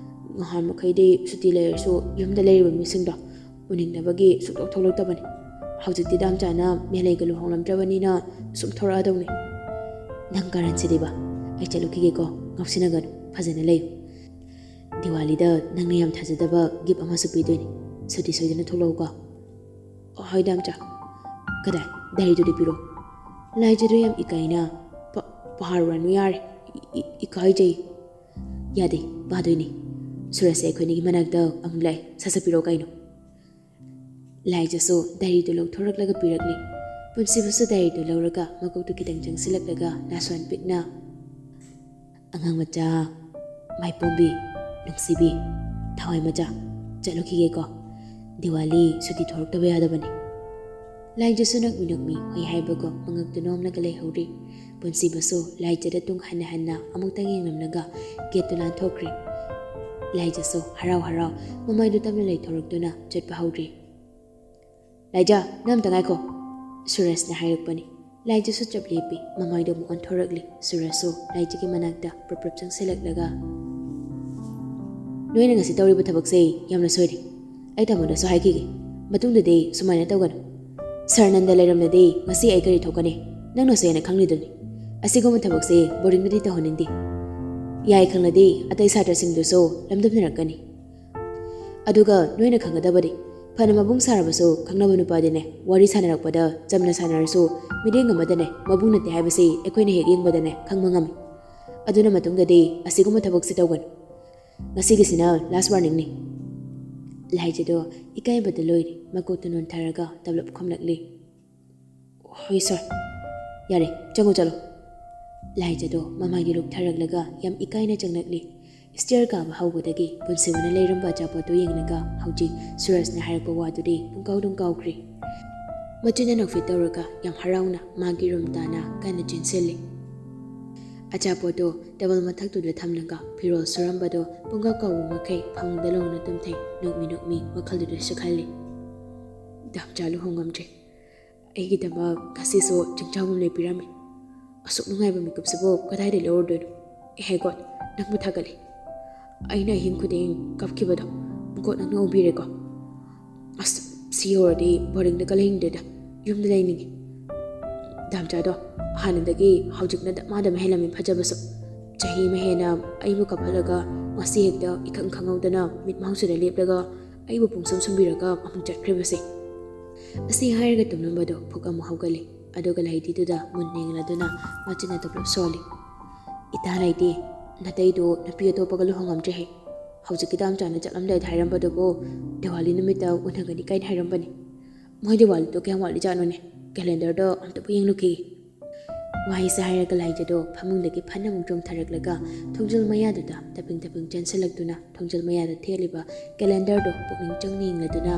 ꯅꯍꯥꯟ ꯃꯈꯩꯗꯤ ꯁꯨꯇꯤ ꯂꯩꯔꯁꯨ ꯌꯨꯝꯗ ꯂꯩꯔꯤꯕ ꯃꯤꯁꯤꯡꯗꯣ ꯎꯅꯤꯡꯗꯕꯒꯤ ꯁꯨꯛꯊꯣꯛ ꯊꯣꯛꯂꯛꯇꯕꯅꯤ ꯍꯧꯖꯤꯛꯇꯤ ꯗꯥꯝꯆꯥꯅ ꯃꯦꯂꯩꯒ ꯂꯨꯍꯣꯡꯂꯝꯗ꯭ꯔꯕꯅꯤꯅ ꯁꯨꯝ ꯊꯣꯔꯛꯑꯗꯧꯅꯤ ꯅꯪ ꯀꯥꯔꯟꯁꯤꯗꯤꯕ ꯑꯩ ꯆꯠꯂꯨꯈꯤꯒꯦꯀꯣ ꯉꯥꯎꯁꯤꯟꯅꯒꯅꯨ ꯐꯖꯅ ꯂꯩꯌꯨ ꯗꯤꯋꯥꯂꯤꯗ ꯅꯪꯅ ꯌꯥꯝ ꯊꯥꯖꯗꯕ ꯒꯤꯐ ꯑꯃꯁꯨ ꯄꯤꯗꯣꯏꯅꯤ ꯁꯨꯇꯤ ꯁꯣꯏꯗꯅ ꯊꯣꯛꯂꯛꯎꯀꯣ ꯍꯣꯏ ꯗꯥꯝꯆꯥ ꯀꯗꯥꯏ ꯗꯥꯏꯔꯤꯗꯨꯗꯤ ꯄꯤꯔꯣ ꯂꯥꯏꯖꯗꯨ ꯌꯥꯝ ꯏꯀꯥꯏꯅ ꯄꯥꯔꯨꯔꯅꯨ ꯌꯥꯔꯦ ꯏꯀꯥꯏꯖꯩ ꯌꯥꯗꯦ ꯄꯥꯗꯣꯏꯅꯤ ꯁꯨꯔꯖꯁꯦ ꯑꯩꯈꯣꯏꯅꯤꯒꯤ ꯃꯅꯥꯛꯇ ꯑꯃꯨꯛ ꯂꯥꯛꯑꯦ ꯁꯠꯄꯤꯔꯣ ꯀꯩꯅꯣ ꯂꯥꯏꯖꯁꯨ ꯗꯥꯏꯔꯤꯗꯨ ꯂꯧꯊꯣꯔꯛꯂꯒ ꯄꯤꯔꯛꯂꯤ ꯄꯨꯟꯁꯤꯕꯁꯨ ꯗꯥꯏꯔꯤꯗꯨ ꯂꯧꯔꯒ ꯃꯀꯣꯛꯇꯨ ꯈꯤꯇꯪ ꯆꯪꯁꯤꯜꯂꯛꯂꯒ ꯅꯥꯁꯣꯟ ꯄꯤꯛꯅ ꯑꯉꯥꯡ ꯃꯆꯥ ꯃꯥꯏꯄꯣꯝꯕꯤ ꯅꯨꯡꯁꯤꯕꯤ ꯊꯋꯥꯏ ꯃꯆꯥ ꯆꯠꯂꯨꯈꯤꯒꯦꯀꯣ ꯗꯤꯋꯥꯂꯤ ꯁꯨꯇꯤ ꯊꯣꯔꯛꯇꯕ ꯌꯥꯗꯕꯅꯤ ꯂꯥꯏꯖꯁꯨ ꯅꯣꯛꯃꯤ ꯍꯣꯏ ꯍꯥꯏꯕꯒꯨꯝ ꯃꯉꯛꯇꯨ ꯅꯣꯝꯂꯒ ꯂꯩꯍꯧꯔꯤ ꯄꯨꯟꯁꯤꯕꯁꯨ ꯂꯥꯏꯖꯗ ꯇꯨꯡ ꯍꯟꯅ ꯑꯃꯨꯛꯇꯪ ꯌꯦꯡꯂꯝꯂꯒ ꯒꯦꯠꯇꯨ ꯂꯥꯟꯊꯣꯛꯈ꯭ꯔꯤ ꯂꯥꯏꯖꯁꯨ ꯍꯔꯥꯎ ꯃꯃꯥꯏꯗꯨ ꯇꯞꯅ ꯂꯩꯊꯣꯔꯛꯇꯨꯅ ꯆꯠꯄ ꯍꯧꯔꯤ ꯂꯥꯏꯖ ꯅꯪ ꯑꯝꯇ ꯉꯥꯏꯈꯣ ꯁꯨꯔꯖꯅ ꯍꯥꯏꯔꯛꯄꯅꯤ ꯂꯥꯏꯖꯁꯨ ꯆꯞ ꯂꯦꯞꯄꯤ ꯃꯃꯥꯏꯗꯨ ꯑꯃꯨꯛ ꯑꯣꯟꯊꯣꯔꯛꯂꯤ ꯁꯨꯔꯖꯁꯨ ꯂꯥꯏꯖꯒꯤ ꯃꯅꯥꯛꯇ ꯄ꯭ꯔꯞ ꯆꯪꯁꯤꯜꯂꯛꯂꯒ ꯅꯣꯏꯅ ꯉꯁꯤ ꯇꯧꯔꯤꯕ ꯊꯕꯛꯁꯦ ꯌꯥꯝꯅ ꯁꯣꯏꯔꯤ ꯑꯩ ꯇꯥꯃꯣꯗꯁꯨ ꯍꯥꯏꯈꯤꯒꯦ ꯃꯇꯨꯡꯗꯗꯤ ꯁꯨꯃꯥꯏꯅ ꯇꯧꯒꯅꯨ ꯁꯔ ꯅꯟꯗ ꯂꯩꯔꯝꯂꯗꯤ ꯉꯁꯤ ꯑꯩ ꯀꯔꯤ ꯊꯣꯛꯀꯅꯤ ꯅꯪꯅꯁꯨ ꯍꯦꯟꯅ ꯈꯪꯂꯤꯗꯨꯅꯤ ꯑꯁꯤꯒꯨꯝꯕ ꯊꯕꯛꯁꯦ ꯕꯣꯔꯤꯡꯗꯗꯤ ꯇꯧꯍꯟꯅꯤꯡꯗꯦ ꯌꯥꯏ ꯈꯪꯂꯗꯤ ꯑꯇꯩ ꯁꯥꯇ꯭ꯔꯁꯤꯡꯗꯨꯁꯨ ꯂꯝꯗꯝꯅꯔꯛꯀꯅꯤ ꯑꯗꯨꯒ ꯅꯣꯏꯅ ꯈꯪꯒꯗꯕꯗꯤ ꯐꯅ ꯃꯕꯨꯡ ꯁꯥꯔꯕꯁꯨ ꯈꯪꯅꯕ ꯅꯨꯄꯥꯗꯤꯅꯦ ꯋꯥꯔꯤ ꯁꯥꯟꯅꯔꯛꯄꯗ ꯆꯝꯅ ꯁꯥꯟꯅꯔꯁꯨ ꯃꯤꯠꯌꯦꯡ ꯑꯃꯗꯅꯦ ꯃꯕꯨꯡ ꯅꯠꯇꯦ ꯍꯥꯏꯕꯁꯤ ꯑꯩꯈꯣꯏꯅ ꯍꯦꯛ ꯌꯦꯡꯕꯗꯅꯦ ꯈꯪꯕ ꯉꯝꯃꯤ ꯑꯗꯨꯅ ꯃꯇꯨꯡꯗꯗꯤ ꯑꯁꯤꯒꯨꯝꯕ ꯊꯕꯛꯁꯤ ꯇꯧꯒꯅꯨ ꯉꯁꯤꯒꯤꯁꯤꯅ ꯂꯥꯁ ꯋꯥꯔꯅꯤꯡꯅꯤ ꯂꯥꯏꯖꯗꯣ ꯏꯀꯥꯏꯕꯗ ꯂꯣꯏꯔꯤ ꯃꯀꯣꯛꯇꯨ ꯅꯣꯟꯊꯔꯒ ꯇꯞꯂꯞ ꯈꯨꯝꯂꯛꯂꯤ ꯍꯣꯏ ꯁꯔ ꯌꯥꯔꯦ ꯆꯠꯂꯣ ꯂꯥꯏꯖꯗꯣ ꯃꯃꯥꯏꯗꯨ ꯂꯨꯛꯊꯔꯛꯂꯒ ꯌꯥꯝ ꯏꯀꯥꯏꯅ ꯆꯪꯂꯛꯂꯤ ꯁ꯭ꯇꯤꯌꯔ ꯀꯥꯕ ꯍꯧꯕꯗꯒꯤ ꯄꯨꯟꯁꯤꯕꯅ ꯂꯩꯔꯝꯕ ꯑꯆꯥꯄꯣꯠꯇꯨ ꯌꯦꯡꯂꯒ ꯍꯧꯖꯤꯛ ꯁꯨꯔꯖꯅ ꯍꯥꯏꯔꯛꯄ ꯋꯥꯗꯨꯗꯤ ꯄꯨꯡꯀꯥꯎꯗꯨꯝ ꯀꯥꯎꯈ꯭ꯔꯤ ꯃꯆꯤꯟꯅ ꯅꯣꯛꯐꯦꯠ ꯇꯧꯔꯒ ꯌꯥꯝ ꯍꯔꯥꯎꯅ ꯃꯥꯒꯤ ꯔꯨꯝ ꯇꯥꯅ ꯀꯟꯅ ꯆꯦꯟꯁꯤꯜꯂꯤ ꯑꯆꯥꯄꯣꯠꯇꯣ ꯇꯦꯕꯜ ꯃꯊꯛꯇꯨꯗ ꯊꯝꯂꯒ ꯐꯤꯔꯣꯜ ꯁꯨꯔꯝꯕꯗꯣ ꯄꯨꯡꯀꯥꯎ ꯀꯥꯎꯕ ꯃꯈꯩ ꯐꯃꯨꯡꯗ ꯂꯣꯡꯅ ꯇꯨꯝꯊꯩ ꯅꯣꯛꯃꯤ ꯋꯥꯈꯜꯗꯨꯗꯁꯨ ꯈꯜꯂꯤ ꯗꯥꯝꯆꯥ ꯂꯨꯍꯣꯡꯉꯝꯗ꯭ꯔꯦ ꯑꯩꯒꯤꯗꯃꯛ ꯉꯁꯤꯁꯨ ꯆꯤꯡꯆꯥꯎꯕꯝ ꯂꯦꯞꯄꯤꯔꯝꯃꯤ ꯑꯁꯨꯛ ꯅꯨꯡꯉꯥꯏꯕ ꯃꯤꯀꯨꯞꯁꯤꯕꯨ ꯀꯗꯥꯏꯗ ꯂꯧꯔꯨꯗꯣꯏꯅꯣ ꯍꯦ ꯒꯣꯗ ꯅꯪꯕꯨ ꯊꯥꯒꯠꯂꯤ ꯑꯩꯅ ꯑꯍꯤꯡ ꯈꯨꯗꯤꯡ ꯀꯞꯈꯤꯕꯗꯣ ꯒꯣꯗ ꯅꯪꯅ ꯎꯕꯤꯔꯦꯀꯣ ꯑꯁ ꯁꯤ ꯌꯧꯔꯗꯤ ꯕꯣꯔꯗꯤꯡꯗꯒ ꯂꯩꯅꯤꯡꯗꯦꯗ ꯌꯨꯝꯗ ꯂꯩꯅꯤꯡꯉꯤ ꯗꯥꯝꯆꯥꯗꯣ ꯍꯥꯟꯅꯗꯒꯤ ꯍꯧꯖꯤꯛꯅ ꯗꯃꯥꯗꯃ ꯍꯦꯜꯂꯝꯃꯤ ꯐꯖꯕꯁꯨ ꯆꯍꯤ ꯑꯃ ꯍꯦꯟꯅ ꯑꯩꯕꯨ ꯀꯞꯍꯜꯂꯒ ꯉꯁꯤ ꯍꯦꯛꯇ ꯏꯈꯪ ꯈꯪꯍꯧꯗꯅ ꯃꯤꯠꯃꯥꯡꯁꯤꯗ ꯂꯦꯞꯂꯒ ꯑꯩꯕꯨ ꯄꯨꯡꯁꯨꯝ ꯁꯨꯝꯕꯤꯔꯒ ꯑꯃꯨꯛ ꯆꯠꯈ꯭ꯔꯤꯕꯁꯦ ꯑꯁꯤ ꯍꯥꯏꯔꯒ ꯇꯨꯝꯂꯝꯕꯗꯣ ꯐꯨꯛ ꯑꯃꯨꯛ ꯍꯧꯒꯠꯂꯤ ꯑꯗꯨꯒ ꯂꯩꯇꯤꯗꯨꯗ ꯃꯨꯟꯅ ꯌꯦꯡꯂꯗꯨꯅ ꯃꯆꯤꯟꯅ ꯇꯞꯂꯞ ꯁꯣꯜꯂꯤ ꯏꯇꯥ ꯂꯩꯇꯦ ꯅꯇꯩꯗꯣ ꯅꯨꯄꯤ ꯑꯇꯣꯞꯄꯒ ꯂꯨꯍꯣꯡꯉꯝꯗ꯭ꯔꯦꯍꯦ ꯍꯧꯖꯤꯛꯀꯤ ꯗꯥꯝꯆꯥꯅ ꯆꯠꯂꯝꯗꯥꯏꯗ ꯍꯥꯏꯔꯝꯕꯗꯨꯕꯨ ꯗꯤꯋꯥꯂꯤ ꯅꯨꯃꯤꯠꯇ ꯎꯅꯒꯅꯤ ꯀꯥꯏꯅ ꯍꯥꯏꯔꯝꯕꯅꯤ ꯃꯣꯏ ꯗꯤꯋꯥꯂꯤꯗꯣ ꯀꯌꯥꯝ ꯋꯥꯠꯂꯤꯖꯥꯠꯅꯣꯅꯦ ꯀꯦꯂꯦꯟꯗꯔꯗ ꯑꯝꯇꯕꯨ ꯌꯦꯡꯂꯨꯈꯤꯒꯦ ꯋꯥꯍꯩꯁꯦ ꯍꯥꯏꯔꯒ ꯂꯥꯏꯖꯗꯣ ꯐꯃꯨꯡꯗꯒꯤ ꯐꯟꯅ ꯑꯃꯨꯛ ꯆꯣꯡꯊꯔꯛꯂꯒ ꯊꯣꯡꯖꯤꯜ ꯃꯌꯥꯗꯨꯗ ꯇꯄꯤꯡ ꯆꯦꯟꯁꯤꯜꯂꯛꯇꯨꯅ ꯊꯣꯡꯖꯤꯜ ꯃꯌꯥꯗ ꯊꯦꯠꯂꯤꯕ ꯀꯦꯂꯦꯟꯗꯔꯗꯣ ꯄꯨꯛꯅꯤꯡ ꯆꯪꯅ ꯌꯦꯡꯂꯗꯨꯅ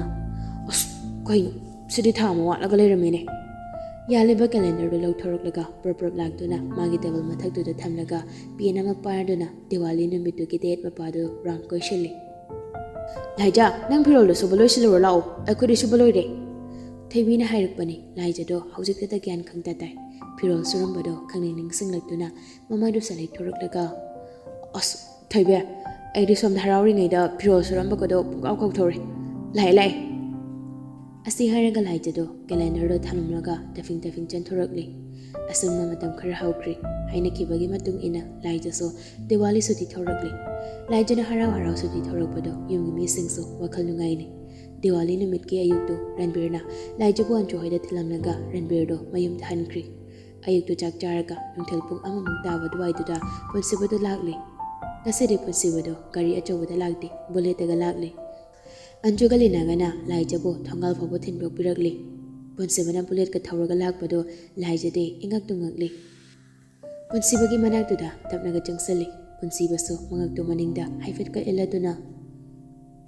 ꯑꯁ ꯀꯩꯅꯣ ꯁꯤꯗꯤ ꯊꯥ ꯑꯃ ꯋꯥꯠꯂꯒ ꯂꯩꯔꯝꯃꯦꯅꯦ ꯌꯥꯜꯂꯤꯕ ꯀꯦꯂꯦꯟꯗꯔꯗꯨ ꯂꯧꯊꯣꯔꯛꯂꯒ ꯄ꯭ꯔꯞ ꯂꯥꯛꯇꯨꯅ ꯃꯥꯒꯤ ꯇꯦꯕꯜ ꯃꯊꯛꯇꯨꯗ ꯊꯝꯂꯒ ꯄꯦꯟ ꯑꯃ ꯄꯥꯏꯔꯗꯨꯅ ꯗꯤꯋꯥꯂꯤ ꯅꯨꯃꯤꯠꯇꯨꯒꯤ ꯗꯦꯠ ꯃꯄꯥꯗꯨ ꯔꯥꯎꯟ ꯀꯣꯏꯁꯤꯜꯂꯤ ꯂꯥꯏꯖꯥ ꯅꯪ ꯐꯤꯔꯣꯜꯗꯣ ꯁꯨꯕ ꯂꯣꯏꯁꯤꯜꯂꯨꯔꯣ ꯂꯥꯛꯑꯣ ꯑꯩꯈꯣꯏꯗꯤ ꯁꯨꯕ ꯂꯣꯏꯔꯦ ꯊꯣꯏꯕꯤꯅ ꯍꯥꯏꯔꯛꯄꯅꯤ ꯂꯥꯏꯖꯗꯣ ꯍꯧꯖꯤꯛꯇꯗ ꯒ꯭ꯌꯥꯟ ꯈꯪꯇ ꯇꯥꯏ ꯐꯤꯔꯣꯜ ꯁꯨꯔꯝꯕꯗꯣ ꯈꯪꯅꯤꯡ ꯅꯤꯡꯁꯤꯡꯂꯛꯇꯨꯅ ꯃꯃꯥꯏꯗꯨ ꯁꯠꯂꯩ ꯊꯣꯔꯛꯂꯒ ꯑꯁ ꯊꯣꯏꯕꯤ ꯑꯩꯗꯤ ꯁꯣꯝꯗ ꯍꯔꯥꯎꯔꯤꯉꯩꯗ ꯐꯤꯔꯣꯜ ꯁꯨꯔꯝꯕꯒꯗꯣ ꯄꯨꯡꯀꯥꯎ ꯀꯥꯎꯊꯣꯔꯦ ꯂꯥꯛꯑꯦ ꯂꯥꯛꯑꯦ ꯑꯁꯤ ꯍꯥꯏꯔꯒ ꯂꯥꯏꯖꯗꯣ ꯀꯦꯂꯦꯟꯗꯔꯗꯣ ꯊꯝꯂꯝꯂꯒ ꯇꯐꯤꯡ ꯆꯦꯟꯊꯣꯔꯛꯂꯤ ꯑꯁꯨꯝꯅ ꯃꯇꯝ ꯈꯔ ꯍꯧꯈ꯭ꯔꯤ ꯍꯥꯏꯅꯈꯤꯕꯒꯤ ꯃꯇꯨꯡ ꯏꯟꯅ ꯂꯥꯏꯖꯁꯨ ꯗꯤꯋꯥꯂꯤ ꯁꯨꯇꯤ ꯊꯣꯔꯛꯂꯤ ꯂꯥꯏꯖꯅ ꯍꯔꯥꯎ ꯁꯨꯇꯤ ꯊꯣꯔꯛꯄꯗꯣ ꯌꯨꯝꯒꯤ ꯃꯤꯁꯤꯡꯁꯨ ꯋꯥꯈꯜ ꯅꯨꯡꯉꯥꯏꯅꯤ ꯗꯤꯋꯥꯂꯤ ꯅꯨꯃꯤꯠꯀꯤ ꯑꯌꯨꯛꯇꯨ ꯔꯟꯕꯤꯔꯅ ꯂꯥꯏꯖꯕꯨ ꯑꯟꯖꯨꯍꯣꯏꯗ ꯊꯤꯜꯂꯝꯂꯒ ꯔꯟꯕꯤꯔꯗꯣ ꯃꯌꯨꯝꯗ ꯍꯟꯈ꯭ꯔꯤ ꯑꯌꯨꯛꯇꯨ ꯆꯥꯛ ꯆꯥꯔꯒ ꯅꯨꯡꯊꯤꯜ ꯄꯨꯡ 1 ꯇꯥꯕ ꯑꯗꯨꯋꯥꯏꯗꯨꯗ ꯄꯨꯟꯁꯤꯕꯗꯣ ꯂꯥꯛꯂꯤ ꯉꯁꯤꯗꯤ ꯄꯨꯟꯁꯤꯕꯗꯣ ꯒꯥꯔꯤ ꯑꯆꯧꯕꯗ ꯂꯥꯛꯇꯦ ꯕꯨꯂꯦꯠꯇꯒ ꯂꯥꯛꯂꯤ ꯑꯟꯖꯨꯒ ꯂꯤꯅꯥꯒꯅ ꯂꯥꯏꯖꯕꯨ ꯊꯣꯡꯒꯥꯜ ꯐꯥꯎꯕ ꯊꯤꯟꯗꯣꯛꯄꯤꯔꯛꯂꯤ ꯄꯨꯟꯁꯤꯕꯅ ꯕꯨꯂꯦꯠꯀ ꯊꯧꯔꯒ ꯂꯥꯛꯄꯗꯣ ꯂꯥꯏꯖꯗꯤ ꯏꯉꯛꯇꯨ ꯉꯛꯂꯤ ꯄꯨꯟꯁꯤꯕꯒꯤ ꯃꯅꯥꯛꯇꯨꯗ ꯇꯞꯅꯒ ꯆꯪꯁꯤꯜꯂꯤ ꯄꯨꯟꯁꯤꯕꯁꯨ ꯃꯉꯛꯇꯨ ꯃꯅꯤꯡꯗ ꯍꯥꯏꯐꯦꯠꯀ ꯏꯜꯂꯗꯨꯅ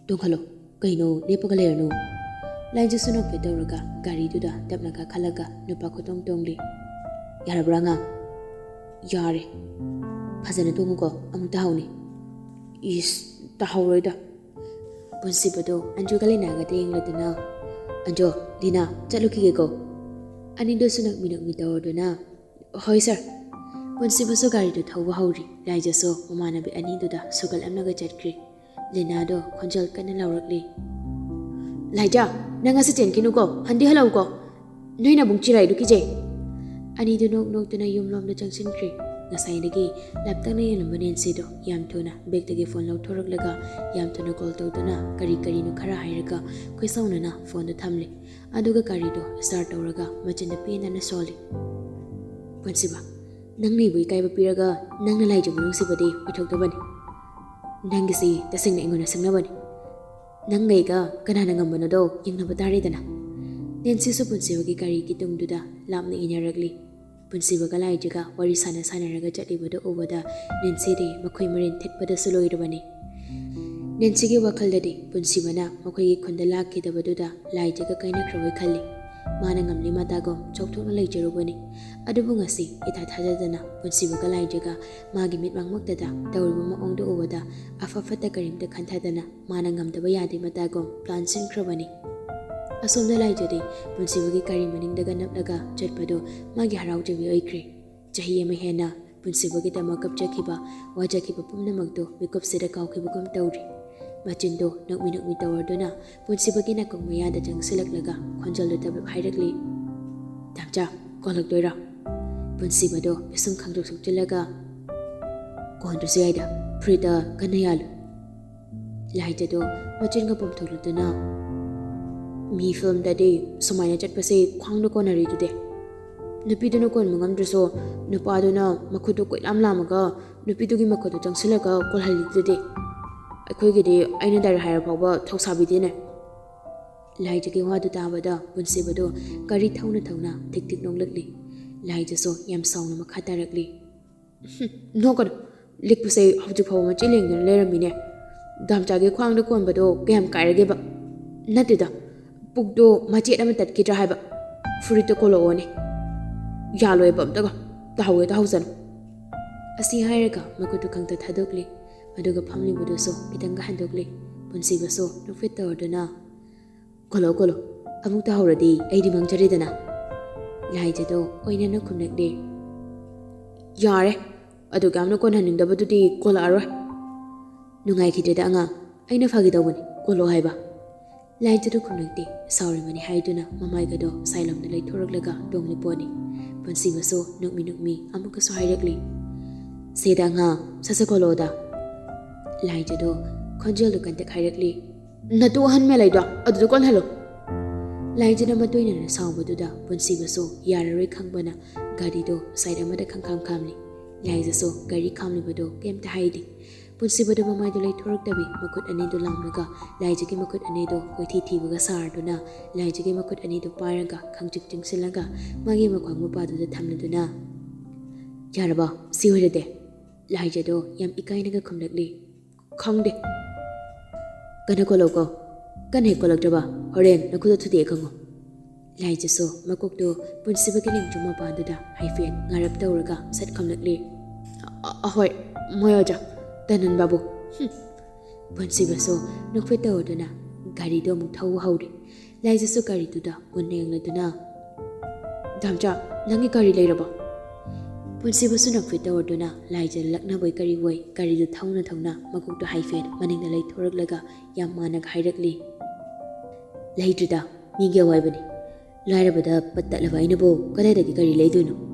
ꯇꯣꯡꯈꯠꯂꯣ ꯀꯩꯅꯣ ꯂꯦꯞꯄꯒ ꯂꯩꯔꯅꯨ ꯂꯥꯏꯖꯁꯨ ꯅꯣꯛꯐꯦ ꯇꯧꯔꯒ ꯒꯥꯔꯤꯗꯨꯗ ꯇꯞꯅ ꯀꯥꯈꯠꯂꯒ ꯅꯨꯄꯥ ꯈꯨꯇꯣꯡ ꯇꯣꯡꯂꯤ ꯌꯥꯔꯕ꯭ꯔꯥ ꯑꯉꯥꯡ ꯌꯥꯔꯦ ꯐꯖꯅ ꯇꯣꯡꯉꯨꯀꯣ ꯑꯃꯨꯛ ꯇꯥꯍꯧꯅꯤ ꯏꯁ ꯇꯥꯍꯧꯔꯣꯏꯗ ꯄꯨꯟꯁꯤꯕꯗꯣ ꯑꯟꯖꯨꯒ ꯂꯤꯅꯥꯒꯗ ꯌꯦꯡꯂꯗꯨꯅ ꯑꯟꯖꯣ ꯂꯤꯅꯥ ꯆꯠꯂꯨꯈꯤꯒꯦꯀꯣ ꯑꯅꯤꯗꯨꯁꯨ ꯅꯛꯃꯤ ꯇꯧꯔꯗꯨꯅ ꯍꯣꯏ ꯁꯥꯔ ꯄꯨꯟꯁꯤꯕꯁꯨ ꯒꯥꯔꯤꯗꯨ ꯊꯧꯕ ꯍꯧꯔꯤ ꯂꯥꯏꯖꯁꯨ ꯃꯃꯥꯟꯅꯕꯤ ꯑꯅꯤꯗꯨꯗ ꯁꯨꯒꯠꯂꯝꯂꯒ ꯆꯠꯈ꯭ꯔꯤ ꯂꯤꯅꯥꯗꯣ ꯈꯣꯟꯖꯦꯜ ꯀꯟꯅ ꯂꯥꯎꯔꯛꯂꯤ ꯂꯥꯏꯖꯥ ꯅꯪ ꯉꯁꯤ ꯆꯦꯟꯈꯤꯅꯨꯀꯣ ꯍꯟꯗꯤ ꯍꯜꯂꯛꯎꯀꯣ ꯅꯣꯏ ꯅꯕꯨꯡ ꯆꯤꯔꯥꯏꯗꯨ ꯀꯤꯖꯩ ꯑꯅꯤꯗꯨ ꯅꯣꯛꯇꯨꯅ ꯌꯨꯝꯂꯣꯝꯗ ꯆꯪꯁꯤꯟꯈ꯭ꯔꯤ ꯉꯁꯥꯏꯗꯒꯤ ꯂꯥꯞꯇꯛꯅ ꯌꯦꯡꯂꯝꯕ ꯅꯦꯟꯁꯤꯗꯣ ꯌꯥꯝ ꯊꯨꯅ ꯕꯦꯛꯇꯒꯤ ꯐꯣꯟ ꯂꯧꯊꯣꯔꯛꯂꯒ ꯌꯥꯝ ꯊꯨꯅ ꯀꯣꯜ ꯇꯧꯗꯨꯅ ꯀꯔꯤꯅꯣ ꯈꯔ ꯍꯥꯏꯔꯒ ꯈꯣꯏꯁꯥꯎꯅꯅ ꯐꯣꯟꯗꯣ ꯊꯝꯂꯤ ꯑꯗꯨꯒ ꯒꯥꯔꯤꯗꯣ ꯁ꯭ꯇꯥꯔꯠ ꯇꯧꯔꯒ ꯃꯆꯤꯟꯗ ꯄꯦꯟꯗꯅ ꯁꯣꯜꯂꯤ ꯄꯨꯟꯁꯤꯕ ꯅꯪꯅ ꯑꯩꯕꯨ ꯏꯀꯥꯏꯕ ꯄꯤꯔꯒ ꯅꯪꯅ ꯂꯥꯏꯖꯕꯨ ꯅꯨꯡꯁꯤꯕꯗꯤ ꯑꯣꯏꯊꯣꯛꯇꯕꯅꯤ ꯅꯪꯒꯤꯁꯤ ꯇꯁꯦꯡꯅ ꯑꯩꯉꯣꯟꯗ ꯁꯪꯅꯕꯅꯤ ꯅꯪꯒ ꯑꯩꯒ ꯀꯅꯥꯅ ꯉꯝꯕꯅꯣꯗꯣ ꯌꯦꯡꯅꯕ ꯇꯥꯔꯦꯗꯅ ꯅꯦꯟꯁꯤꯁꯨ ꯄꯨꯟꯁꯤꯕꯒꯤ ꯒꯥꯔꯤꯒꯤ ꯇꯨꯡꯗꯨꯗ ꯂꯥꯞꯅ ꯏꯟꯅꯔꯛꯂꯤ ꯄꯨꯟꯁꯤꯕꯒ ꯂꯥꯏꯖꯒ ꯋꯥꯔꯤ ꯁꯥꯟꯅꯔꯒ ꯆꯠꯂꯤꯕꯗꯨ ꯎꯕꯗ ꯅꯦꯟꯁꯤꯗꯤ ꯃꯈꯣꯏ ꯃꯔꯤꯟ ꯊꯤꯠꯄꯗꯁꯨ ꯂꯣꯏꯔꯕꯅꯤ ꯅꯦꯟꯁꯤꯒꯤ ꯋꯥꯈꯜꯗꯗꯤ ꯄꯨꯟꯁꯤꯕꯅ ꯃꯈꯣꯏꯒꯤ ꯈꯨꯟꯗ ꯂꯥꯛꯈꯤꯗꯕꯗꯨꯗ ꯂꯥꯏꯖꯒ ꯀꯥꯏꯅꯈ꯭ꯔꯕꯣꯏ ꯈꯜꯂꯤ ꯃꯥꯅ ꯉꯝꯂꯤ ꯃꯇꯥꯒꯨꯝ ꯆꯥꯎꯊꯣꯛꯅ ꯂꯩꯖꯔꯨꯕꯅꯤ ꯑꯗꯨꯕꯨ ꯉꯁꯤ ꯏꯊꯥ ꯊꯥꯖꯗꯅ ꯄꯨꯟꯁꯤꯕꯒ ꯂꯥꯏꯖꯒ ꯃꯥꯒꯤ ꯃꯤꯠꯃꯥꯡꯃꯛꯇꯗ ꯇꯧꯔꯤꯕ ꯃꯑꯣꯡꯗꯨ ꯎꯕꯗ ꯑꯐ ꯐꯠꯇ ꯀꯔꯤꯝꯇ ꯈꯟꯊꯗꯅ ꯃꯥꯅ ꯉꯝꯗꯕ ꯌꯥꯗꯦ ꯃꯇꯥꯒꯨꯝ ꯄ꯭ꯂꯥꯟ ꯁꯤꯟꯈ꯭ꯔꯕꯅꯤ ꯑꯁꯣꯝꯗ ꯂꯥꯏꯖꯗꯤ ꯄꯨꯟꯁꯤꯕꯒꯤ ꯒꯥꯔꯤ ꯃꯅꯤꯡꯗꯒ ꯅꯞꯂꯒ ꯆꯠꯄꯗꯨ ꯃꯥꯒꯤ ꯍꯔꯥꯎꯖꯕꯤ ꯑꯣꯏꯈ꯭ꯔꯦ ꯆꯍꯤ ꯑꯃ ꯍꯦꯟꯅ ꯄꯨꯟꯁꯤꯕꯒꯤꯗꯃꯛ ꯀꯞꯆꯈꯤꯕ ꯋꯥꯖꯈꯤꯕ ꯄꯨꯝꯅꯃꯛꯇꯨ ꯃꯤꯀꯨꯞꯁꯤꯗ ꯀꯥꯎꯈꯤꯕꯒꯨꯝ ꯇꯧꯔꯤ ꯃꯆꯤꯟꯗꯣ ꯅꯛꯃꯤ ꯇꯧꯔꯗꯨꯅ ꯄꯨꯟꯁꯤꯕꯒꯤ ꯅꯥꯀꯣꯡ ꯃꯌꯥꯗ ꯆꯪꯁꯤꯜꯂꯛꯂꯒ ꯈꯣꯟꯖꯦꯜꯗꯨ ꯇꯞꯂꯞ ꯍꯥꯏꯔꯛꯂꯤ ꯇꯥꯝꯆꯥ ꯀꯣꯜꯂꯛꯇꯣꯏꯔꯥ ꯄꯨꯟꯁꯤꯕꯗꯣ ꯄꯤꯁꯨꯝ ꯈꯪꯗꯣꯛ ꯁꯣꯛꯆꯤꯜꯂꯒ ꯀꯣꯟꯗ꯭ꯔꯁꯨ ꯌꯥꯏꯗ ꯐꯨꯔꯤꯠꯇ ꯀꯟꯅ ꯌꯥꯜꯂꯨ ꯂꯥꯏꯖꯗꯣ ꯃꯆꯤꯟꯒ ꯄꯣꯝꯊꯣꯛꯂꯗꯨꯅ ꯃꯤ ꯐꯤꯜꯝꯗꯗꯤ ꯁꯨꯃꯥꯏꯅ ꯆꯠꯄꯁꯦ ꯈ꯭ꯋꯥꯡꯗ ꯀꯣꯟꯅꯔꯤꯗꯨꯗꯤ ꯅꯨꯄꯤꯗꯨꯅ ꯀꯣꯟꯕ ꯉꯝꯗ꯭ꯔꯁꯨ ꯅꯨꯄꯥꯗꯨꯅ ꯃꯈꯨꯠꯇꯨ ꯀꯣꯏꯂꯥꯝ ꯂꯥꯝꯃꯒ ꯅꯨꯄꯤꯗꯨꯒꯤ ꯃꯈꯨꯠꯇꯨ ꯆꯪꯁꯤꯜꯂꯒ ꯀꯣꯜꯍꯜꯂꯤꯗꯨꯗꯤ ꯑꯩꯈꯣꯏꯒꯤꯗꯤ ꯑꯩꯅ ꯗꯥꯏꯔꯦꯛ ꯍꯥꯏꯔ ꯐꯥꯎꯕ ꯊꯧꯁꯥꯕꯤꯗꯦꯅꯦ ꯂꯥꯏꯖꯒꯤ ꯋꯥꯗꯨ ꯇꯥꯕꯗ ꯄꯨꯟꯁꯤꯕꯗꯣ ꯒꯥꯔꯤ ꯊꯧꯅ ꯊꯤꯛ ꯅꯣꯡꯂꯛꯂꯤ ꯂꯥꯏꯖꯁꯨ ꯌꯥꯝ ꯁꯥꯎꯅ ꯃꯈꯥ ꯇꯥꯔꯛꯂꯤ ꯅꯣꯛꯀꯅꯨ ꯂꯤꯛꯄꯁꯦ ꯍꯧꯖꯤꯛ ꯐꯥꯎꯕ ꯃꯆꯤ ꯂꯦꯡꯗꯅ ꯂꯩꯔꯝꯃꯤꯅꯦ ꯗꯥꯝꯆꯥꯒꯤ ꯈ꯭ꯋꯥꯡꯗ ꯀꯣꯟꯕꯗꯣ ꯀꯌꯥꯝ ꯀꯥꯏꯔꯒꯦꯕ ꯅꯠꯇꯦꯗ ꯄꯨꯛꯇꯣ ꯃꯆꯦꯠ ꯑꯃ ꯇꯠꯈꯤꯗ꯭ꯔꯥ ꯍꯥꯏꯕ ꯐꯨꯔꯤꯠꯇ ꯀꯣꯜꯂꯛꯑꯣꯅꯦ ꯌꯥꯜꯂꯣꯏꯕ ꯑꯝꯇꯒ ꯇꯥꯍꯧꯖꯅꯨ ꯑꯁꯤ ꯍꯥꯏꯔꯒ ꯃꯈꯨꯠꯇꯨ ꯈꯪꯇ ꯊꯥꯗꯣꯛꯂꯤ ꯑꯗꯨꯒ ꯐꯝꯂꯤꯕꯗꯨꯁꯨ ꯈꯤꯇꯪꯒ ꯍꯟꯗꯣꯛꯂꯤ ꯄꯨꯟꯁꯤꯕꯁꯨ ꯅꯨꯐꯤꯠ ꯇꯧꯔꯗꯨꯅ ꯀꯣꯜꯂꯣ ꯑꯃꯨꯛ ꯇꯥꯍꯧꯔꯗꯤ ꯑꯩꯗꯤ ꯃꯥꯡꯖꯔꯦꯗꯅ ꯂꯥꯏꯖꯗꯣ ꯑꯣꯏꯅꯅ ꯈꯨꯝꯂꯛꯂꯤ ꯌꯥꯔꯦ ꯑꯗꯨꯒ ꯌꯥꯝꯅ ꯀꯣꯟꯍꯟꯅꯤꯡꯗꯕꯗꯨꯗꯤ ꯀꯣꯜꯂꯛꯑꯔꯣꯏ ꯅꯨꯡꯉꯥꯏꯈꯤꯗ꯭ꯔꯦꯗ ꯑꯉꯥꯡ ꯑꯩꯅ ꯐꯥꯒꯤ ꯇꯧꯕꯅꯤ ꯀꯣꯜꯂꯣ ꯍꯥꯏꯕ ꯂꯥꯏꯖꯗꯣ ꯈꯨꯝꯂꯛꯇꯦ ꯁꯥꯎꯔꯤꯕꯅꯤ ꯍꯥꯏꯗꯨꯅ ꯃꯃꯥꯏꯒꯗꯣ ꯁꯥꯏꯂꯣꯝꯗ ꯂꯩꯊꯣꯔꯛꯂꯒ ꯇꯣꯡꯂꯤ ꯄꯣꯠꯅꯤ ꯄꯨꯟꯁꯤꯕꯁꯨ ꯅꯨꯛꯃꯤ ꯑꯃꯨꯛꯀꯁꯨ ꯍꯥꯏꯔꯛꯂꯤ ꯁꯦꯗ ꯑꯉꯥꯡ ꯁꯠ ꯀꯣꯜꯂꯣꯗ ꯂꯥꯏꯖꯗꯣ ꯈꯣꯟꯖꯦꯜꯗꯨ ꯀꯟꯇꯛ ꯍꯥꯏꯔꯛꯂꯤ ꯅꯇꯨ ꯑꯍꯟ ꯃꯦꯂꯩꯗꯣ ꯑꯗꯨꯗ ꯀꯣꯜꯍꯜꯂꯣ ꯂꯥꯏꯖꯅ ꯃꯇꯣꯏꯅꯅ ꯁꯥꯎꯕꯗꯨꯗ ꯄꯨꯟꯁꯤꯕꯁꯨ ꯌꯥꯔꯔꯣꯏ ꯈꯪꯕꯅ ꯒꯥꯔꯤꯗꯣ ꯁꯥꯏꯠ ꯑꯃꯗ ꯈꯥꯝꯂꯤ ꯂꯥꯏꯖꯁꯨ ꯒꯥꯔꯤ ꯈꯥꯝꯂꯤꯕꯗꯣ ꯀꯩꯝꯇ ꯍꯥꯏꯗꯦ ꯄꯨꯟꯁꯤꯕꯗꯣ ꯃꯃꯥꯏꯗꯨ ꯂꯩꯊꯣꯔꯛꯇꯕꯤ ꯃꯈꯨꯠ ꯑꯅꯤꯗꯨ ꯂꯥꯝꯂꯒ ꯂꯥꯏꯖꯒꯤ ꯃꯈꯨꯠ ꯑꯅꯤꯗꯨ ꯀꯣꯏꯊꯤ ꯊꯤꯕꯒ ꯁꯥꯔꯗꯨꯅ ꯂꯥꯏꯖꯒꯤ ꯃꯈꯨꯠ ꯑꯅꯤꯗꯨ ꯄꯥꯏꯔꯒ ꯈꯪꯆꯤꯛ ꯆꯤꯡꯁꯤꯜꯂꯒ ꯃꯥꯒꯤ ꯃꯈ꯭ꯋꯥꯡ ꯃꯄꯥꯗꯨꯗ ꯊꯝꯂꯗꯨꯅ ꯌꯥꯔꯕ ꯁꯤ ꯑꯣꯏꯔꯗꯤ ꯂꯥꯏꯖꯗꯣ ꯌꯥꯝ ꯏꯀꯥꯏꯅꯒ ꯈꯨꯝꯂꯛꯂꯤ ꯈꯪꯗꯦ ꯀꯟꯅ ꯀꯣꯜꯂꯣꯀꯣ ꯀꯟꯅ ꯍꯦꯛ ꯀꯣꯜꯂꯛꯇ꯭ꯔꯕ ꯍꯣꯔꯦꯟ ꯅꯈꯨꯠꯇ ꯊꯨꯗꯦꯛ ꯈꯪꯉꯣ ꯂꯥꯏꯖꯁꯨ ꯃꯀꯣꯛꯇꯨ ꯄꯨꯟꯁꯤꯕꯒꯤ ꯂꯦꯡꯖꯨꯝ ꯃꯄꯥꯗꯨꯗ ꯍꯥꯏꯐꯦꯠ ꯉꯥꯔꯞ ꯇꯧꯔꯒ ꯁꯠ ꯈꯨꯝꯂꯛꯂꯤ ꯑꯍꯣꯏ ꯃꯣꯏ ꯑꯣꯖꯥ ꯇꯅꯟ ꯕꯥꯕꯨ ꯄꯨꯟꯁꯤꯕꯁꯨ ꯅꯣꯛꯐꯦꯠ ꯇꯧꯔꯗꯨꯅ ꯒꯥꯔꯤꯗꯣ ꯑꯃꯨꯛ ꯊꯧꯕ ꯍꯧꯔꯤ ꯂꯥꯏꯖꯁꯨ ꯒꯥꯔꯤꯗꯨꯗ ꯃꯨꯟꯅ ꯌꯦꯡꯂꯗꯨꯅ ꯗꯥꯝꯆꯥ ꯅꯪꯒꯤ ꯒꯥꯔꯤ ꯂꯩꯔꯕꯣ ꯄꯨꯟꯁꯤꯕꯨꯁꯨ ꯅꯣꯛꯐꯦꯠ ꯇꯧꯔꯗꯨꯅ ꯂꯥꯏꯖ ꯂꯛꯅꯕꯣꯏ ꯀꯔꯤꯕꯣꯏ ꯒꯥꯔꯤꯗꯨ ꯊꯧꯅ ꯊꯧꯅ ꯃꯀꯣꯛꯇꯣ ꯍꯥꯏꯐꯦꯠ ꯃꯅꯤꯡꯗ ꯂꯩꯊꯣꯔꯛꯂꯒ ꯌꯥꯝ ꯃꯥꯟꯅꯒ ꯍꯥꯏꯔꯛꯂꯤ. ꯂꯩꯇ꯭ꯔꯤꯗ ꯃꯤꯒꯤ ꯑꯋꯥꯏꯕꯅꯤ. ꯂꯥꯏꯔꯕꯗ ꯄꯠ ꯇꯠꯂꯕ ꯑꯩꯅꯕꯨ ꯀꯗꯥꯏꯗꯒꯤ ꯒꯥꯔꯤ ꯂꯩꯗꯣꯏꯅꯣ?